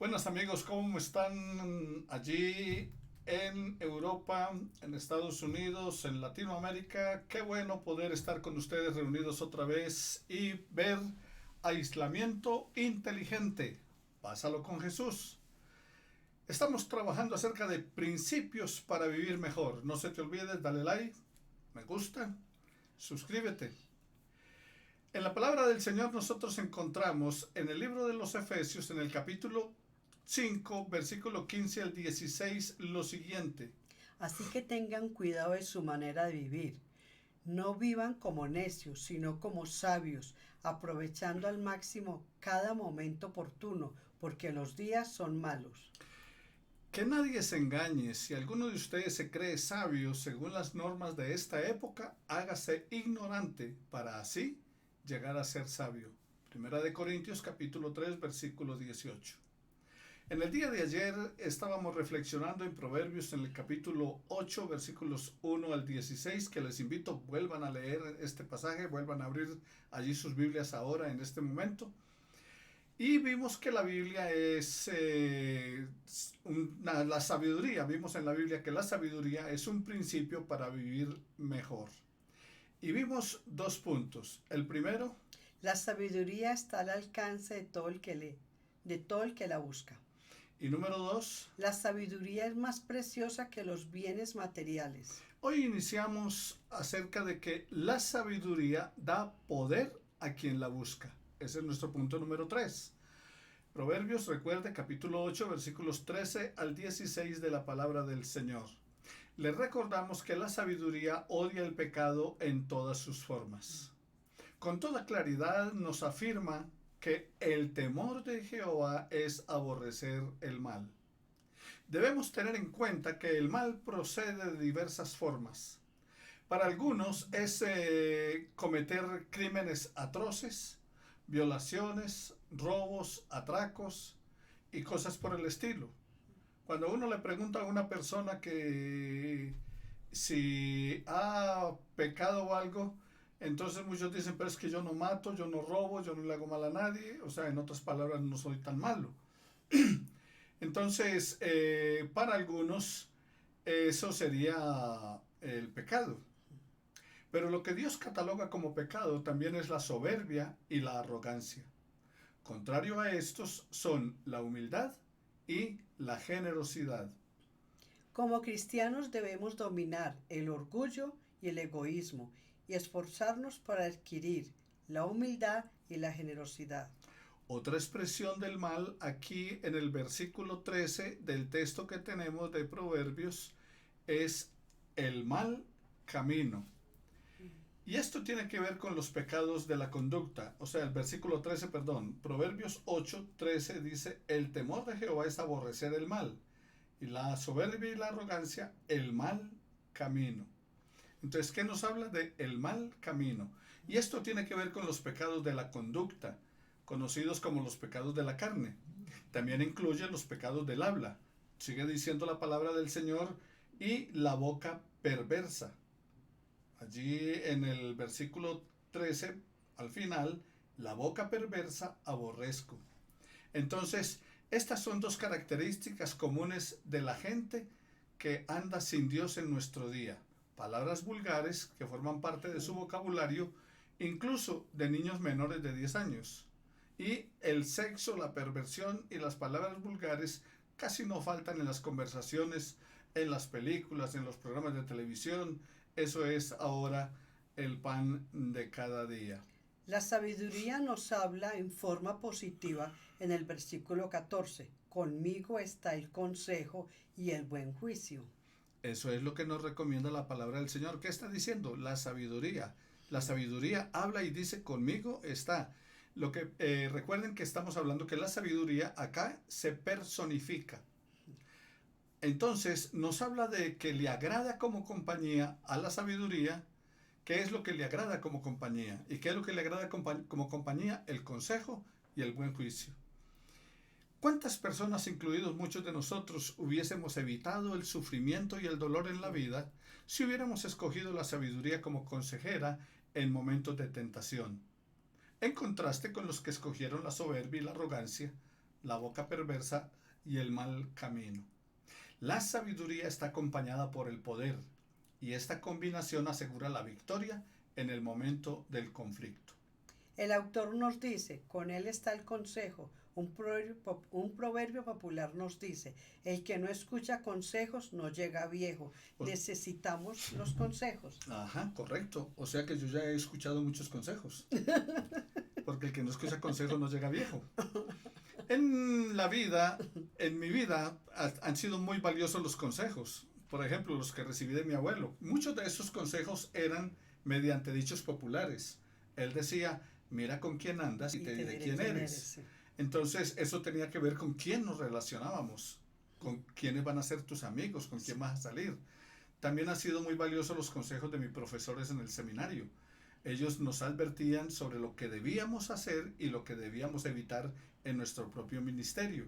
Buenas amigos, ¿cómo están allí en Europa, en Estados Unidos, en Latinoamérica? Qué bueno poder estar con ustedes reunidos otra vez y ver aislamiento inteligente. Pásalo con Jesús. Estamos trabajando acerca de principios para vivir mejor. No se te olvide, dale like, me gusta, suscríbete. En la palabra del Señor nosotros encontramos en el libro de los Efesios, en el capítulo 5, versículo 15 al 16, lo siguiente. Así que tengan cuidado de su manera de vivir. No vivan como necios, sino como sabios, aprovechando al máximo cada momento oportuno, porque los días son malos. Que nadie se engañe, si alguno de ustedes se cree sabio según las normas de esta época, hágase ignorante para así llegar a ser sabio. Primera de Corintios capítulo 3 versículo 18. En el día de ayer estábamos reflexionando en Proverbios en el capítulo 8 versículos 1 al 16, que les invito, vuelvan a leer este pasaje, vuelvan a abrir allí sus Biblias ahora en este momento. Y vimos que la Biblia es la sabiduría. Vimos en la Biblia que la sabiduría es un principio para vivir mejor. Y vimos dos puntos. El primero, La sabiduría está al alcance de todo el que la busca. y número dos. La sabiduría es más preciosa que los bienes materiales. Hoy iniciamos acerca de que la sabiduría da poder a quien la busca. Ese es nuestro punto número 3. Proverbios, recuerde, capítulo 8, versículos 13 al 16 de la palabra del Señor. Les recordamos que la sabiduría odia el pecado en todas sus formas. Con toda claridad nos afirma que el temor de Jehová es aborrecer el mal. Debemos tener en cuenta que el mal procede de diversas formas. Para algunos es cometer crímenes atroces, violaciones, robos, atracos y cosas por el estilo. Cuando uno le pregunta a una persona que si ha pecado o algo, entonces muchos dicen, pero es que yo no mato, yo no robo, yo no le hago mal a nadie, o sea, en otras palabras, no soy tan malo. Entonces, para algunos, eso sería el pecado. Pero lo que Dios cataloga como pecado también es la soberbia y la arrogancia. Contrario a estos son la humildad y la generosidad. Como cristianos debemos dominar el orgullo y el egoísmo y esforzarnos para adquirir la humildad y la generosidad. Otra expresión del mal aquí en el versículo 13 del texto que tenemos de Proverbios es el mal camino. Y esto tiene que ver con los pecados de la conducta. O sea, el versículo 13, perdón, Proverbios 8, 13 dice, el temor de Jehová es aborrecer el mal, y la soberbia y la arrogancia, el mal camino. Entonces, ¿qué nos habla de el mal camino? Y esto tiene que ver con los pecados de la conducta, conocidos como los pecados de la carne. También incluye los pecados del habla. Sigue diciendo la palabra del Señor, y la boca perversa. Allí en el versículo 13, al final, la boca perversa aborrezco. Entonces, estas son dos características comunes de la gente que anda sin Dios en nuestro día. Palabras vulgares que forman parte de su vocabulario, incluso de niños menores de 10 años. Y el sexo, la perversión y las palabras vulgares casi no faltan en las conversaciones, en las películas, en los programas de televisión. Eso es ahora el pan de cada día. La sabiduría nos habla en forma positiva en el versículo 14. Conmigo está el consejo y el buen juicio. Eso es lo que nos recomienda la palabra del Señor. ¿Qué está diciendo? La sabiduría. La sabiduría habla y dice, conmigo está. Lo que recuerden que estamos hablando que la sabiduría acá se personifica. Entonces nos habla de que le agrada como compañía a la sabiduría. ¿Qué es lo que le agrada como compañía? ¿Y qué es lo que le agrada como compañía? El consejo y el buen juicio. ¿Cuántas personas, incluidos muchos de nosotros, hubiésemos evitado el sufrimiento y el dolor en la vida si hubiéramos escogido la sabiduría como consejera en momentos de tentación? En contraste con los que escogieron la soberbia y la arrogancia la boca perversa y el mal camino. La sabiduría está acompañada por el poder y esta combinación asegura la victoria en el momento del conflicto. El autor nos dice, con él está el consejo. Un proverbio popular nos dice, el que no escucha consejos no llega viejo. Necesitamos los consejos. Ajá, correcto. O sea que yo ya he escuchado muchos consejos. Porque el que no escucha consejos no llega viejo. En la vida, en mi vida, han sido muy valiosos los consejos. Por ejemplo, los que recibí de mi abuelo. Muchos de esos consejos eran mediante dichos populares. Él decía, mira con quién andas y te diré quién eres. Sí. Entonces, eso tenía que ver con quién nos relacionábamos, con quiénes van a ser tus amigos, con quién vas a salir. También han sido muy valiosos los consejos de mis profesores en el seminario. Ellos nos advertían sobre lo que debíamos hacer y lo que debíamos evitar en nuestro propio ministerio.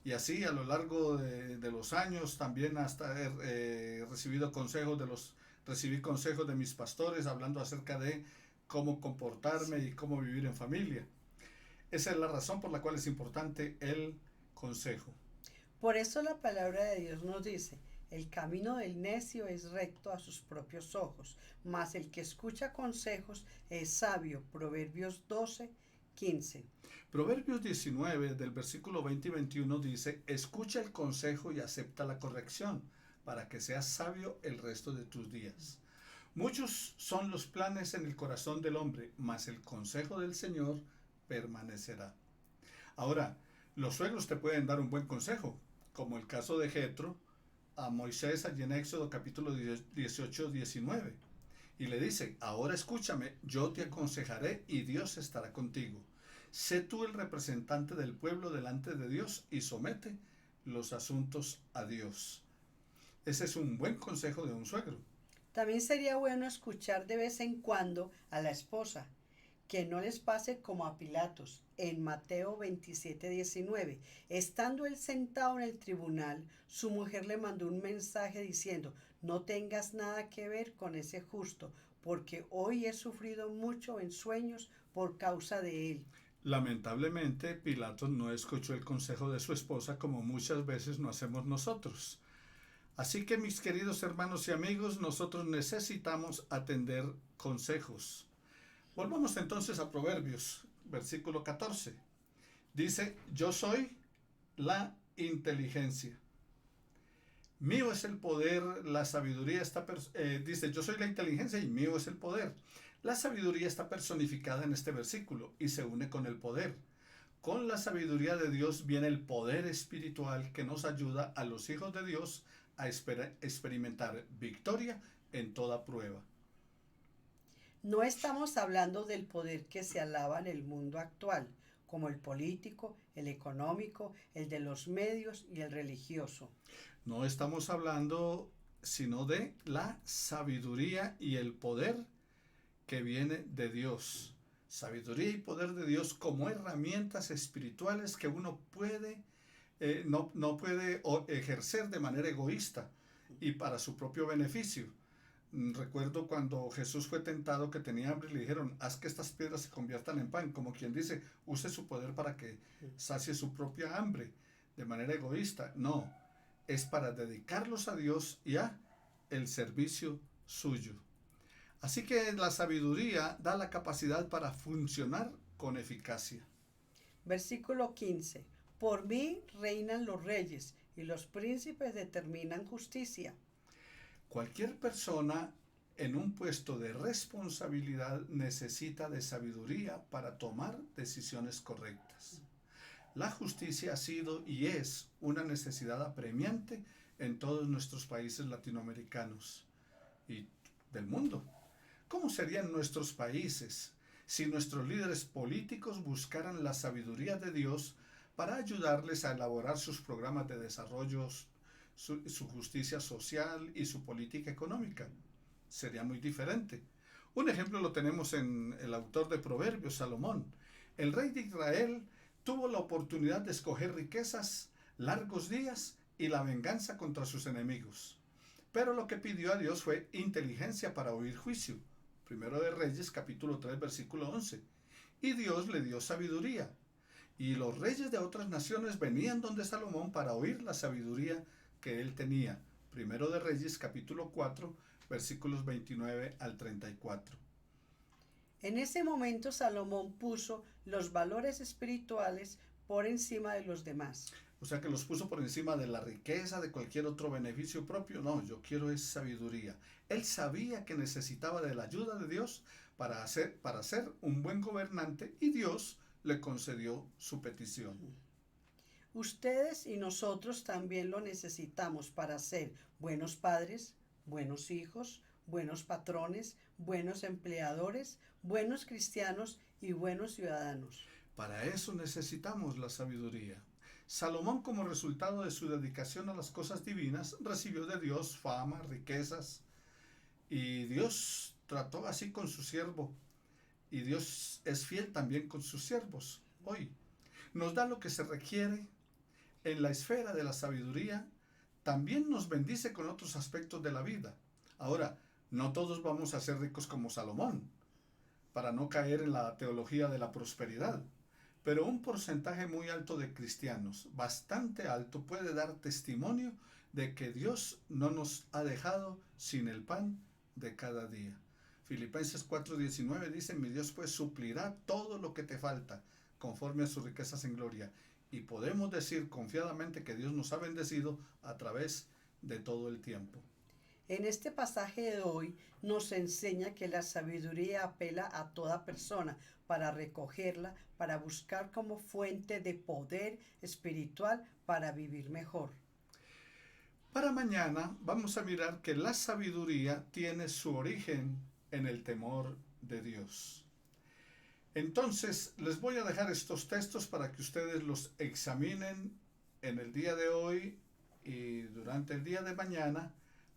Y así a lo largo de los años también hasta he recibido recibí consejos de mis pastores hablando acerca de cómo comportarme y cómo vivir en familia. Esa es la razón por la cual es importante el consejo. Por eso la palabra de Dios nos dice, el camino del necio es recto a sus propios ojos, mas el que escucha consejos es sabio. Proverbios 12:15. Proverbios 19, del versículo 20 y 21 dice, escucha el consejo y acepta la corrección, para que seas sabio el resto de tus días. Muchos son los planes en el corazón del hombre, mas el consejo del Señor permanecerá. Ahora, los suegros te pueden dar un buen consejo, como el caso de Jetro a Moisés allí en Éxodo capítulo 18-19. Y le dice, ahora escúchame, yo te aconsejaré y Dios estará contigo. Sé tú el representante del pueblo delante de Dios y somete los asuntos a Dios. Ese es un buen consejo de un suegro. También sería bueno escuchar de vez en cuando a la esposa, que no les pase como a Pilatos en Mateo 27:19. Estando él sentado en el tribunal, su mujer le mandó un mensaje diciendo, no tengas nada que ver con ese justo, porque hoy he sufrido mucho en sueños por causa de él. Lamentablemente, Pilatos no escuchó el consejo de su esposa como muchas veces no hacemos nosotros. Así que, mis queridos hermanos y amigos, nosotros necesitamos atender consejos. Volvamos entonces a Proverbios, versículo 14. Dice, yo soy la inteligencia. Mío es el poder, la sabiduría está... dice, yo soy la inteligencia y mío es el poder. La sabiduría está personificada en este versículo y se une con el poder. Con la sabiduría de Dios viene el poder espiritual que nos ayuda a los hijos de Dios a experimentar victoria en toda prueba. No estamos hablando del poder que se alaba en el mundo actual, como el político, el económico, el de los medios y el religioso. No estamos hablando sino de la sabiduría y el poder que viene de Dios. Sabiduría y poder de Dios como herramientas espirituales que uno no puede ejercer de manera egoísta y para su propio beneficio. Recuerdo cuando Jesús fue tentado que tenía hambre y le dijeron, haz que estas piedras se conviertan en pan, como quien dice, use su poder para que sacie su propia hambre de manera egoísta. No, es para dedicarlos a Dios y a el servicio suyo. Así que la sabiduría da la capacidad para funcionar con eficacia. Versículo 15. Por mí reinan los reyes y los príncipes determinan justicia. Cualquier persona en un puesto de responsabilidad necesita de sabiduría para tomar decisiones correctas. La justicia ha sido y es una necesidad apremiante en todos nuestros países latinoamericanos y del mundo. ¿Cómo serían nuestros países si nuestros líderes políticos buscaran la sabiduría de Dios para ayudarles a elaborar sus programas de desarrollo, su justicia social y su política económica? Sería muy diferente. Un ejemplo lo tenemos en el autor de Proverbios, Salomón. El rey de Israel tuvo la oportunidad de escoger riquezas, largos días y la venganza contra sus enemigos. Pero lo que pidió a Dios fue inteligencia para oír juicio. Primero de Reyes, capítulo 3, versículo 11. Y Dios le dio sabiduría. Y los reyes de otras naciones venían donde Salomón para oír la sabiduría que él tenía. Primero de Reyes, capítulo 4, versículos 29 al 34. En ese momento Salomón puso los valores espirituales por encima de los demás. O sea que los puso por encima de la riqueza, de cualquier otro beneficio propio. No, yo quiero es sabiduría. Él sabía que necesitaba de la ayuda de Dios para ser un buen gobernante, y Dios le concedió su petición. Ustedes y nosotros también lo necesitamos para ser buenos padres, buenos hijos, buenos patrones, buenos empleadores, buenos cristianos y buenos ciudadanos. Para eso necesitamos la sabiduría. Salomón, como resultado de su dedicación a las cosas divinas, recibió de Dios fama, riquezas, y Dios trató así con su siervo, y Dios es fiel también con sus siervos. Hoy nos da lo que se requiere en la esfera de la sabiduría, también nos bendice con otros aspectos de la vida. Ahora, no todos vamos a ser ricos como Salomón, para no caer en la teología de la prosperidad. Pero un porcentaje muy alto de cristianos, bastante alto, puede dar testimonio de que Dios no nos ha dejado sin el pan de cada día. Filipenses 4:19 dice: mi Dios pues suplirá todo lo que te falta, conforme a sus riquezas en gloria. Y podemos decir confiadamente que Dios nos ha bendecido a través de todo el tiempo. En este pasaje de hoy nos enseña que la sabiduría apela a toda persona para recogerla, para buscar como fuente de poder espiritual para vivir mejor. Para mañana vamos a mirar que la sabiduría tiene su origen en el temor de Dios. Entonces les voy a dejar estos textos para que ustedes los examinen en el día de hoy y durante el día de mañana,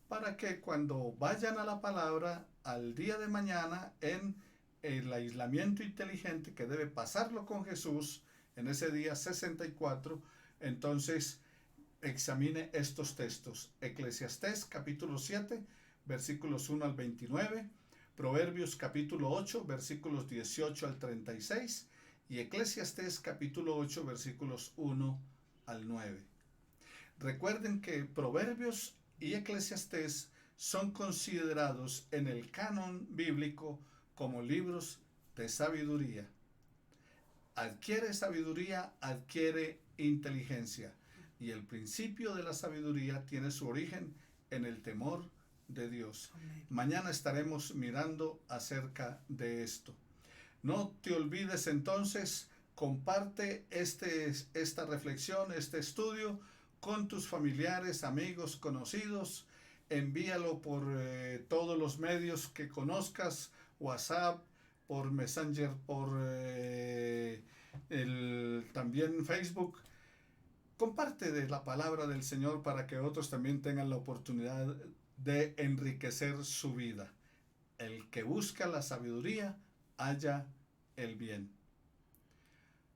para que cuando vayan a la palabra al día de mañana en el aislamiento inteligente que debe pasarlo con Jesús en ese día 64, entonces examine estos textos: Eclesiastés capítulo 7 versículos 1 al 29, Proverbios capítulo 8 versículos 18 al 36 y Eclesiastés capítulo 8 versículos 1 al 9. Recuerden que Proverbios y Eclesiastés son considerados en el canon bíblico como libros de sabiduría. Adquiere sabiduría, adquiere inteligencia. Y el principio de la sabiduría tiene su origen en el temor de Dios. Amén. Mañana estaremos mirando acerca de esto. No te olvides entonces, comparte esta reflexión, este estudio con tus familiares, amigos, conocidos. Envíalo por todos los medios que conozcas: WhatsApp, por Messenger, por también Facebook. Comparte de la palabra del Señor para que otros también tengan la oportunidad de enriquecer su vida. El que busca la sabiduría halla el bien.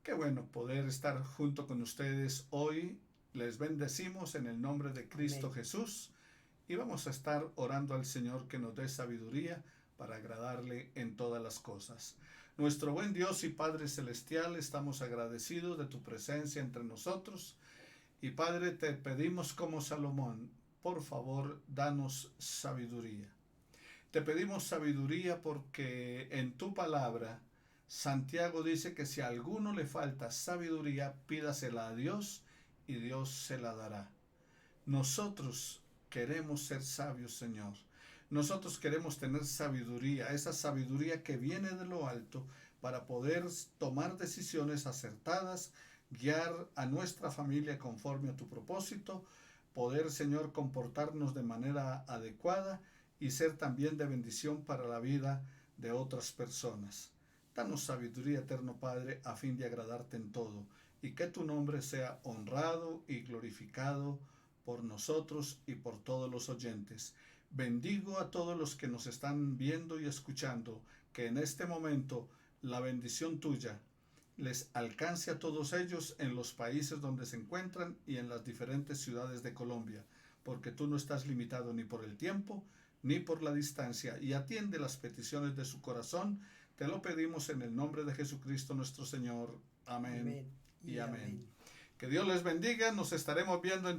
Qué bueno poder estar junto con ustedes hoy. Les bendecimos en el nombre de Cristo Amén. Jesús, y vamos a estar orando al Señor que nos dé sabiduría para agradarle en todas las cosas. Nuestro buen Dios y Padre Celestial, estamos agradecidos de tu presencia entre nosotros. Y Padre, te pedimos como Salomón, por favor, danos sabiduría. Te pedimos sabiduría porque en tu palabra, Santiago dice que si a alguno le falta sabiduría, pídasela a Dios y Dios se la dará. Nosotros queremos ser sabios, Señor. Nosotros queremos tener sabiduría, esa sabiduría que viene de lo alto, para poder tomar decisiones acertadas, guiar a nuestra familia conforme a tu propósito, poder, Señor, comportarnos de manera adecuada y ser también de bendición para la vida de otras personas. Danos sabiduría, eterno Padre, a fin de agradarte en todo, y que tu nombre sea honrado y glorificado por nosotros y por todos los oyentes. Bendigo a todos los que nos están viendo y escuchando, que en este momento la bendición tuya les alcance a todos ellos en los países donde se encuentran y en las diferentes ciudades de Colombia, porque tú no estás limitado ni por el tiempo ni por la distancia, y atiende las peticiones de su corazón. Te lo pedimos en el nombre de Jesucristo nuestro Señor. Amén. Amén. y amén. Que Dios les bendiga. Nos estaremos viendo entonces.